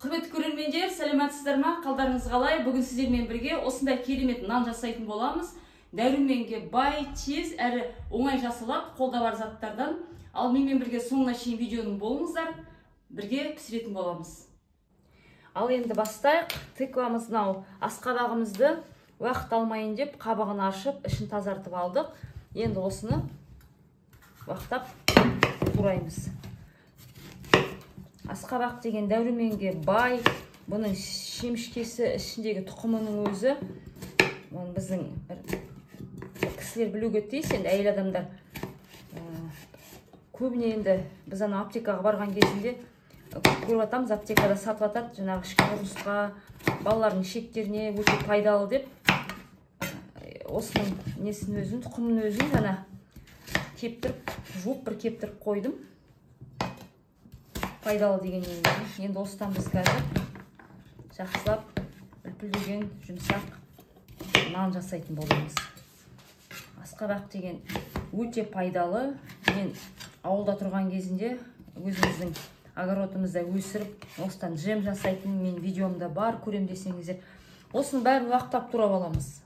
Құрметті көрермендер, сәлеметсіздер ме? Қалдарыңыз қалай? Бүгін сіздермен бірге осындай керемет нан жасайтын боламыз. Дәруменге бай, тез әрі оңай жасалады, қолда бар заттардан. Ал менімен бірге соңына шейін видеоның болыңыздар, бірге пісіретін боламыз. Ал енді бастайық. Тыквамыз мынау асқабағымызды уақыт алмайын деп қабығын ашып, ішін тазартып алдық. Енді осыны уақыттап тураймыз. Асқабақ деген дәруменге бай, бұның шемішкесі ішіндегі тұқымының өзі, біздің кісілер білуге тиіс, енді әйел адамдар көбіне енді біз ана аптекаға барған кезінде көріп атамыз, аптекада сатып атады, жаңағы ішкі нұсқа, балалардың шектеріне өте пайдалы деп, осының несін өзін, тұқымын өзін жаңа кептіріп, жуып бір кептіріп қойдым. Пайдалы деген енді осыдан біз қазір жақсылап үлпілдеген жұмсақ нан жасайтын боламыз. Асқабақ деген өте пайдалы. Мен ауылда тұрған кезінде өзіміздің огородымызда өсіріп, осыдан джем жасайтын мен видеомда бар, көрем десеңіздер. Осының бәрін уақыттап турап аламыз.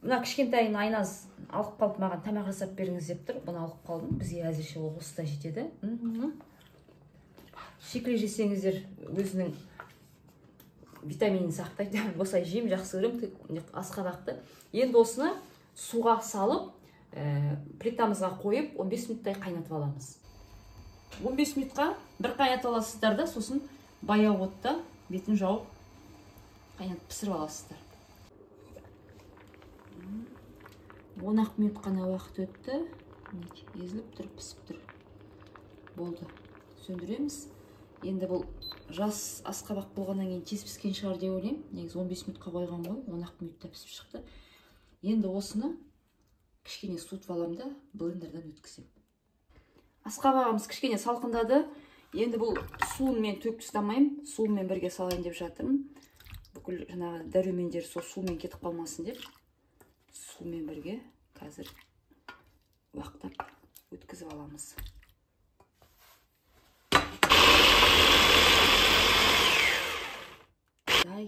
Мына кішкентайын Айназ алып қалып маған тамақ жасап беріңіз деп тұр. Бұны алып қалдым. Бізге әзірше ол осыда жетеді. Шикілі жесеңіздер өзінің витаминін сақтайды. Осылай жем жақсы көремін асқабақты. Енді осыны суға салып, плитамызға қойып 15 минуттай қайнатып аламыз. 15 минутқа бір қайнатып аласыздар да, сосын баяу отта бетін жауып қайнатып пісіріп аласыздар. 10 минут қана уақыт өтті. Езіліп тұр, пісіп тұр. Болды. Сөндіреміз. Енді бұл жас асқабақ болғаннан кейін тез піскен шығар деп ойлаймын. Негізі 15 минутқа қойған ғой, 10 минутта пісіп шықты. Енді осыны кішкене суытып аламын да, блендерден өткіземін. Асқабағымыз кішкене салқындады. Енді бұл суын мен төк тастамаймын, суымен бірге салайын деп жатырмын. Бүкіл жаңағы дәрумендер сол сумен кетіп қалмасын деп, сумен бірге қазір уақыттап өткізіп аламыз.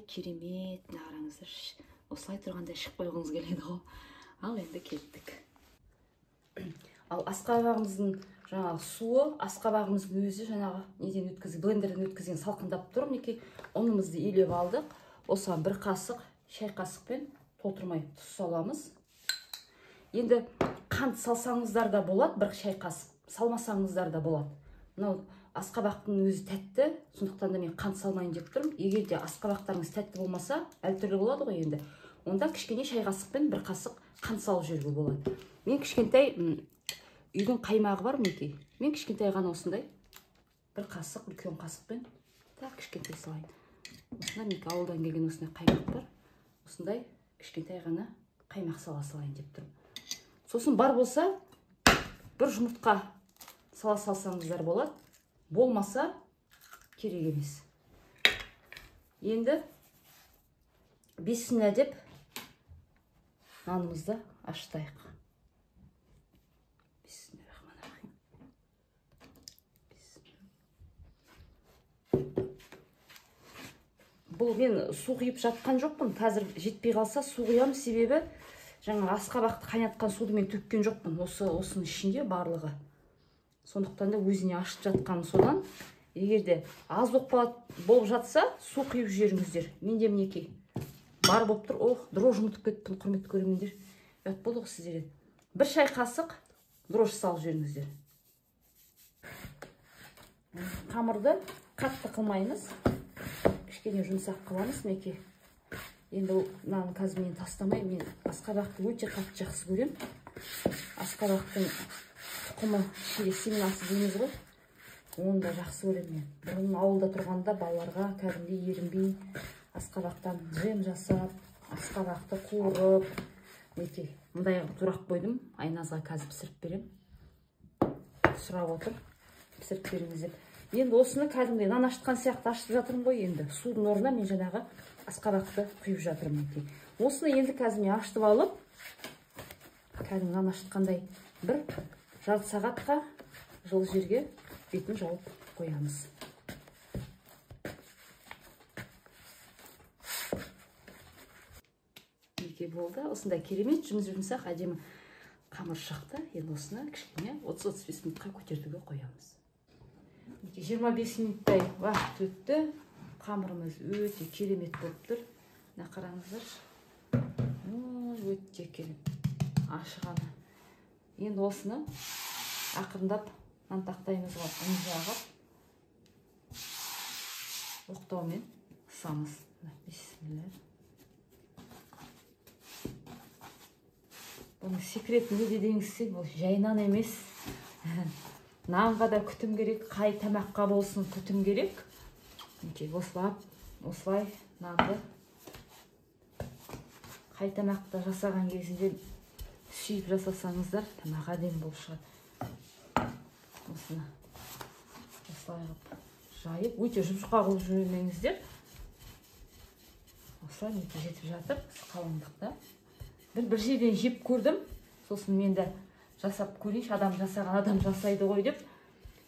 Керемет, қараңыздар, осылай тұрғанда ішіп қойғыңыз келеді ғой. Ал енді кеттік. Ал асқабағымыздың жаңағы суы, асқабағымыздың өзі жаңағы неден өткізіп, блендерден өткізген салқындап тұр. Мінекей ұнымызды илеп алдық. Осыған бір қасық, шай қасықпен толтырмай тұз саламыз. Енді қант салсаңыздар да болады, бір шай қасық, салмасаңыздар да болады. Мынау асқабақтың өзі тәтті, сондықтан да мен қант салмайын деп тұрмын. Егер де асқабақтарыңыз тәтті болмаса, әртүрлі болады ғой енді. Онда кішкене шай қасықпен бір қасық қант салып жіберуге болады. Мен кішкентай үйдің қаймағы бар мінекей. Мен кішкентай ғана осындай бір қасық, үлкен қасықпен так кішкентай салайын. Осында мінекей ауылдан келген осындай қаймақ бар. Осындай кішкентай ғана қаймақ салайын деп тұрмын. Сосын бар болса, бір жұмыртқа сала салсаңыздар болады. Болмаса керек емес. Енді бесіне деп нанымызды ашытайық. Бұл мен су құйып жатқан жоқпын. Қазір жетпей қалса су құямын, себебі жаңа асқабақты қайнатқан суды мен төккен жоқпын. Осының ішінде барлығы. Сондықтан да өзіне ашып жатқан содан, егер де аз болып жатса, су құйып жіберіңіздер. Менде мінекей бар болып тұр. Ох, дрож ұмытып кеттім, құрметті көрермендер. Ұят болды ғой сіздерден. Бір шай қасық дрож салып жіберіңіздер. Қамырды қатты қылмаймыз. Кішкене жұмсақ қыламыз мінекей. Енді мынаны қазір мен тастамаймын. Мен асқабақты өте қатты жақсы көремін. Асқабақтың тұқымы ішінде семенасы дейміз ғой. Оны да жақсы көремін мен. Бұрын ауылда тұрғанда балаларға кәдімгідей ерінбей асқабақтан джем жасап, асқабақты қуырып, мінекей мындай тұрақ қойдым. Айназға қазір пісіріп берем. Сұрап отыр, пісіріп беріңіз деп. Енді осыны кәдімгідей нан ашытқан сияқты ашытып жатырмын ғой енді. Судың орнына мен жаңағы асқабақты құйып жатырмын. Осыны енді қазір мен ашытып алып, кәдімгі нан ашытқандай бір жарты сағатқа жылы жерге бетін жауып қоямыз. мінекей болды. Осындай керемет жұмыс жұмсақ әдемі қамыр шықты. Енді осыны кішкене 30-35 минутқа көтертуге қоямыз. 25 минуттай уақыт өтті. Қамырымыз өте керемет болып тұр. Мына қараңыздаршы. Өте керемет. Ашығаны. Енді осыны ақырындап нан тақтайымызға ұн жағып, оқтаумен қысамыз. Бисмилля. Бұның секреті неде деңізсе, бұл жайнан емес. Нанға да күтім керек, қай тамаққа болсын күтім керек. Осылай нанды қай тамақты жасаған кезінде сүйіп жасасаңыздар, тамақ әдемі болып шығады. Осыны осылай жайып, өте жұмшыққа қылып жүрмеңіздер. Осылай өте жетіп жатыр қалыңдықта. Бір жерден жеп көрдім. Сосын мен де жасап көрейінші, адам жасаған адам жасайды ғой деп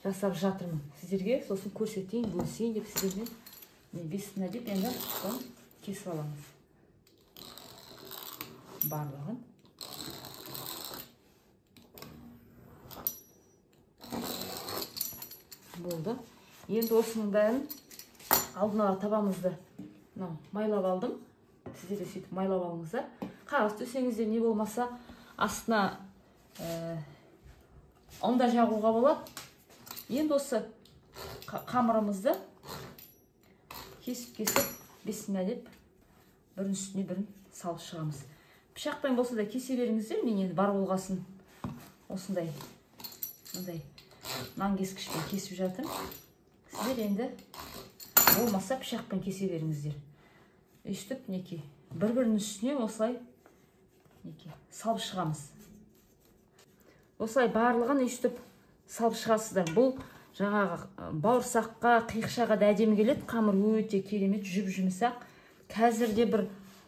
жасап жатырмын. Сіздерге сосын көрсетейін, бөлісейін деп сіздермен. Мен бесіне деп енді кесіп аламыз. Барлығын. Болды. Енді осының бәрін алдын ала табамызды майлап алдым. Сіздер де сөйтіп майлап алыңыздар. Қағаз төсеңіздер, не болмаса астына ұн да жағуға болады. Енді осы қамырымызды кесіп бесіне деп бірін үстіне бірін салып шығамыз. Пышақпен болса да кесе беріңіздер. Мен енді бар болғасын осындай нан кескішпен кесіп жатыр. Сіздер енді болмаса пышақпен кесе беріңіздер. Өйстіп неке бір-бірінің үстіне осылай салып шығамыз. Осылай барлығын өйстіп салып шығасыздар. Бұл жаңағы бауырсаққа, қиықшаға да әдемі келеді. Қамыр өте керемет, жүп-жұмсақ. Қазірде бір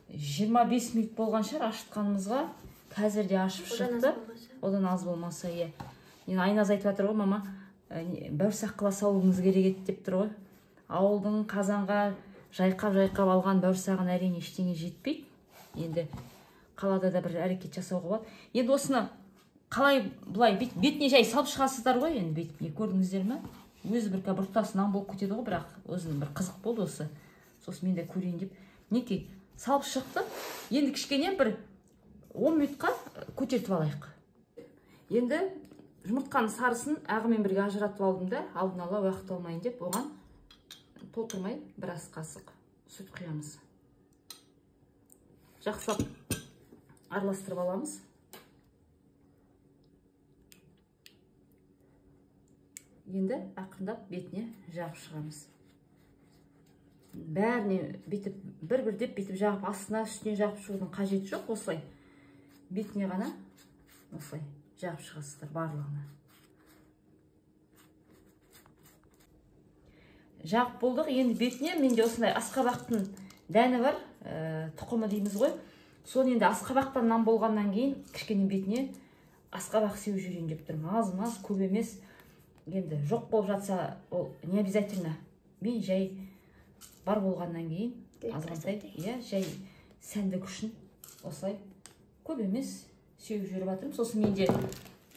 25 минут болған шығар ашытқанымызға. Қазірде ашып шықты. Одан аз болмаса, е. Айназ айтып жатыр ғой, мама, бауырсақ қыла салуыңыз керек еді деп тұр ғой. Ауылдың қазанға жайқап алған бауырсағын әрине ештеңе жетпейді. Енді қалада да бір әрекет жасауға болады. Енді осыны қалай бұлай бетіне жай салып шығасыздар ғой, енді бетіп не көрдіңіздер ме? Өзі бір бұртасы нан болып кетеді ғой, бірақ өзінің бір қызық болды осы. Сосын мен де көрейін деп. Неке салып шықты. Енді кішкене бір 10 минутқа көтертіп алайық. Енді жұмыртқаның сарысын ағымен бірге ажыратып алдым да, алдын ала уақыт алмайын деп, оған толтырмай біраз қасық сүт құямыз. Жақсылап араластырып аламыз. Енді ақырындап бетіне жағып шығамыз. Бәріне бетіп, бір-бірдеп бетіп жағып, астына үстіне жағып шығудың қажеті жоқ. Осылай бетіне ғана осылай жағып шығасыздар барлығына. Жағып болдық. Енді бетіне менде осындай асқабақтың дәні бар, тұқымы дейміз ғой. Соны енді асқабақтан нан болғаннан кейін кішкене бетіне асқабақ сеуіп жүрейін деп тұрмын. Аз-маз, көп емес. Енді жоқ болып жатса, ол не обязательно. Мен жай бар болғаннан кейін азғантай, жай сәндік үшін осылай көп емес сеуіп жүріп жатырмын. Сосын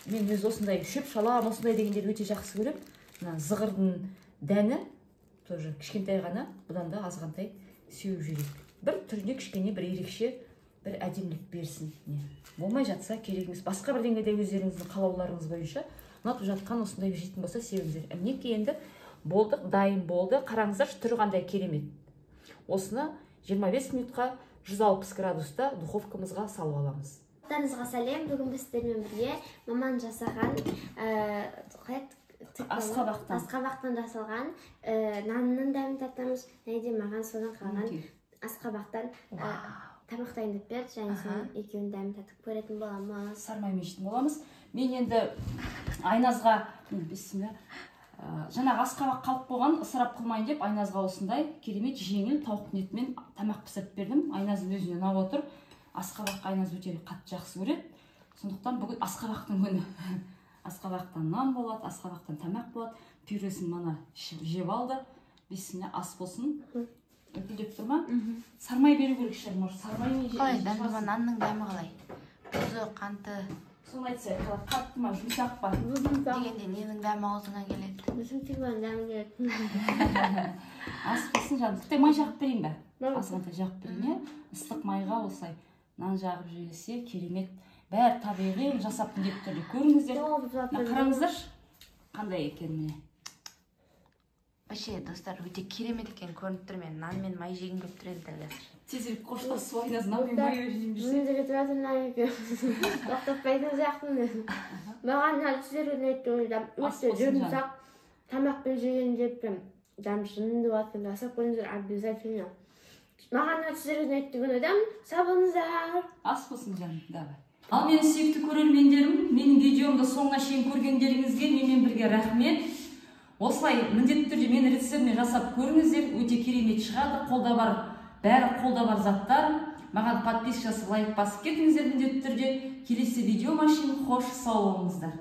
мен өз осындай шөп шалам, осындай дегендер өте жақсы көрем. Зығырдың дәні тоже кішкентай ғана, бұдан да азғантай сеуіп жүрейік. Бір түріне кішкене бір ерекше, бір әдемілік берсін. Болмай жатса керек емес. Басқа бір деңгейде өздеріңіздің қалауларыңыз бойынша ұнатып жатқан осындай жейтін болса сеуіңіздер. Мінекей енді болдық, дайын болды. Қараңыздар, түрі қандай керемет. Осыны 25 минутқа 160 градуста духовкамызға салып аламыз. Аттарыңызға сәлем. Бүгін біз сіздермен бірге маман жасаған асқабақтан жасалған нанның дәмін татамыз. Және маған содан қалған асқабақтан тамақ дайындап берді. Және соның екеуінің дәмін татып көретін боламыз. Сармаймен жейтін боламыз. Мен енді Айназға жаңағы асқабақ қалып қойған, ысырап қылмайын деп Айназға осындай керемет жеңіл тауықтың етімен тамақ пісіріп бердім. Айназдың өзіне ұнап отыр. Асқабаққа Айназ өте қатты жақсы көреді. Сондықтан бүгін асқабақтың күні. Асқабақтан нан болады, асқабақтан тамақ болады. Пюресін мана жеп алды. Бесіне ас болсын. үлпілдеп тұр ма? Сармай беру керек шығар, может, сармаймен Қалай, дәмі нанның дәмі қалай? Тұзы, қанты. Соны айтса, қатты ма, жұмсақ па? Дегенде ненің дәмі аузыңа келеді? Bizim tigran dəm geldi. Асып кетсін жаным. Тіпті май жағып берейін бе? Азғантай жағып берейін, е? Ыстық майға осылай нан жағып жіберсе, керемет. Бәрі табиғи жасап міндетті түрде көріңіздер. Қараңыздар қандай екен міне. Вообще, достар, өте керемет екен көрініп тұр. Мен нан мен май жегім келіп тұр еді дәл қазір. Тезірек қоштасып ойнасың, нан мен май жеймін жүрсе. Bunu da götürüyorsun lan yıkıyor. Doktor Bey'den yaktın dedim. Mаған halsizleri neydi oyda. Üstü yumuşak. Tamak ben жеген жеппем. Жамшынды уақытын жасап көріңіздер обязательно. Маған halsizleri neydi күнеден сабыңыздар. Ас болсын жаным, давай. Ал менің сүйікті көрермендерім, менің видеомды соңына шейін көргендеріңізге менімен бірге рахмет. Осылай міндетті түрде менің рецептіммен жасап көріңіздер, өте керемет шығады, қолда бар, бәрі қолда бар заттар. Маған подписка жасап, лайк басып кетіңіздер міндетті түрде. Келесі видеома шейін қош сау болыңыздар.